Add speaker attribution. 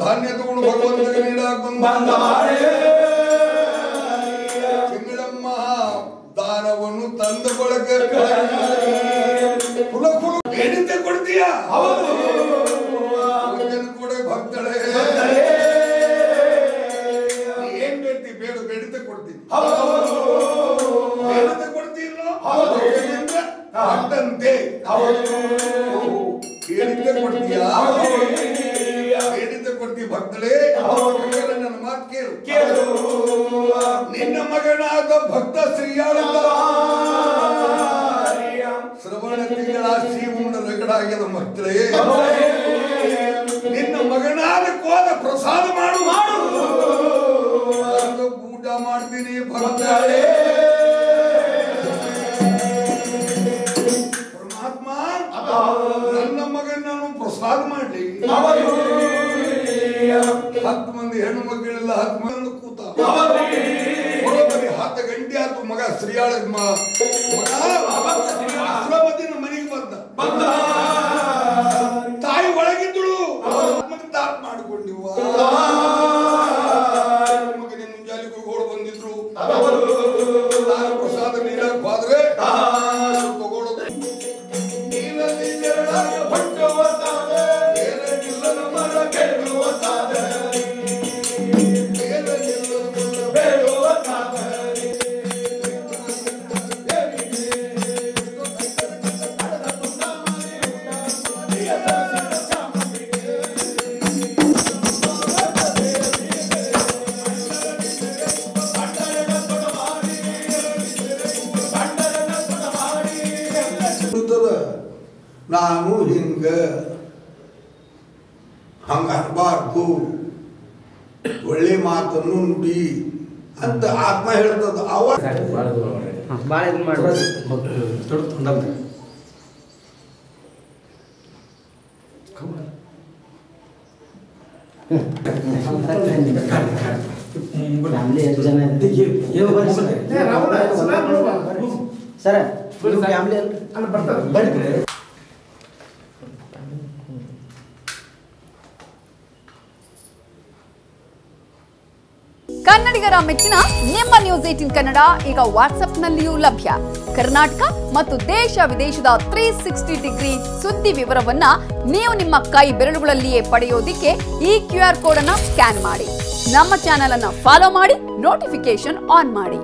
Speaker 1: ಧಾನ್ಯ ತಗೊಂಡು ಭಗವಂತನಿಗೆ ನೀಡಾಕ ತಿಂಗಳಮ್ಮ ದಾನವನ್ನು ತಂದ ಬಳಕೆ ಕುಲ ಕುಲ ಬೇಡಿದ್ದೆ ಕೊಡ್ತೀಯ ಕೂಡ ಭಕ್ತಳೆ ಏನ್ ಬೇಡ್ತಿ ಬೇಡ ಬೇಡಿದ್ದೆ ಕೊಡ್ತೀನಿ ಬೇಡಿದ್ದೆ ಕೊಡ್ತೀನೋ ಅಟ್ಟಂತೆ ಕೇಳಿದ್ದೆ ಕೊಡ್ತೀಯ ಬೇಡಿದ್ದೆ ಕೊಡ್ತೀವಿ ಭಕ್ತಳೇ ನನ್ನ ಮಾತು ಕೇಳು ನಿನ್ನ ಮಗನಾದ ಭಕ್ತ ಶ್ರೀಯಾಳ ಶ್ರವಣ ತಿಂಗಳ ಶ್ರೀಮೂಢ ರಗಡಾಗ್ಯದ ಭಕ್ತಳೇ ನಿನ್ನ ಮಗನಾದ ಕೋದ ಪ್ರಸಾದ ಮಾಡು ಪೂಜಾ ಮಾಡ್ತೀನಿ ಭಕ್ತಳೇ ಪರಮಾತ್ಮ ನನ್ನ ಮಗನನ್ನು ಪ್ರಸಾದ ಮಾಡ್ಲಿ 10 ಮಂದಿ ಹೆಣ್ಣು ಮಕ್ಕಳೆಲ್ಲ 10 ಮಂದಿ ಕೂತ ಬರೋಬ್ಬರಿ 10 ಗಂಟೆ ಆಯ್ತು ಮಗ ಶ್ರೀಯಾಳ ಮಗನ ಮನೆಗೆ ಬಂದ ತಾಯಿ ಒಳಗಿದ್ದಳು ದಾಟ್ ಮಾಡಿಕೊಂಡಿವ ಮಗನ ಮುಂಜಾನೆ ಓಡ್ ಬಂದಿದ್ರು ಪ್ರಸಾದ ನೀಡಕ್ ಹೋದ್ರೆ ತಗೊಳ್ಳೋದು ನಾನು ಹಿಂಗ ಹಂಗಬಾರ್ದು ಒಳ್ಳೆ ಮಾತನ್ನು ನುಡಿ ಅಂತ ಆತ್ಮ ಹೇಳ್ತದ ಅವಾಗ
Speaker 2: ಸರ್
Speaker 3: ಕನ್ನಡಿಗರ ಮೆಚ್ಚಿನ ನಿಮ್ಮ ನ್ಯೂಸ್ 18 ಕನ್ನಡ ಈಗ ವಾಟ್ಸ್ಆಪ್ನಲ್ಲಿಯೂ ಲಭ್ಯ. ಕರ್ನಾಟಕ ಮತ್ತು ದೇಶ ವಿದೇಶದ 360 ಡಿಗ್ರಿ ಸುದ್ದಿ ವಿವರವನ್ನ ನೀವು ನಿಮ್ಮ ಕೈ ಬೆರಳುಗಳಲ್ಲಿಯೇ ಪಡೆಯೋದಿಕ್ಕೆ ಈ QR ಕೋಡ್ ಅನ್ನು ಸ್ಕ್ಯಾನ್ ಮಾಡಿ. ನಮ್ಮ ಚಾನೆಲ್ ಅನ್ನು ಫಾಲೋ ಮಾಡಿ, ನೋಟಿಫಿಕೇಶನ್ ಆನ್ ಮಾಡಿ.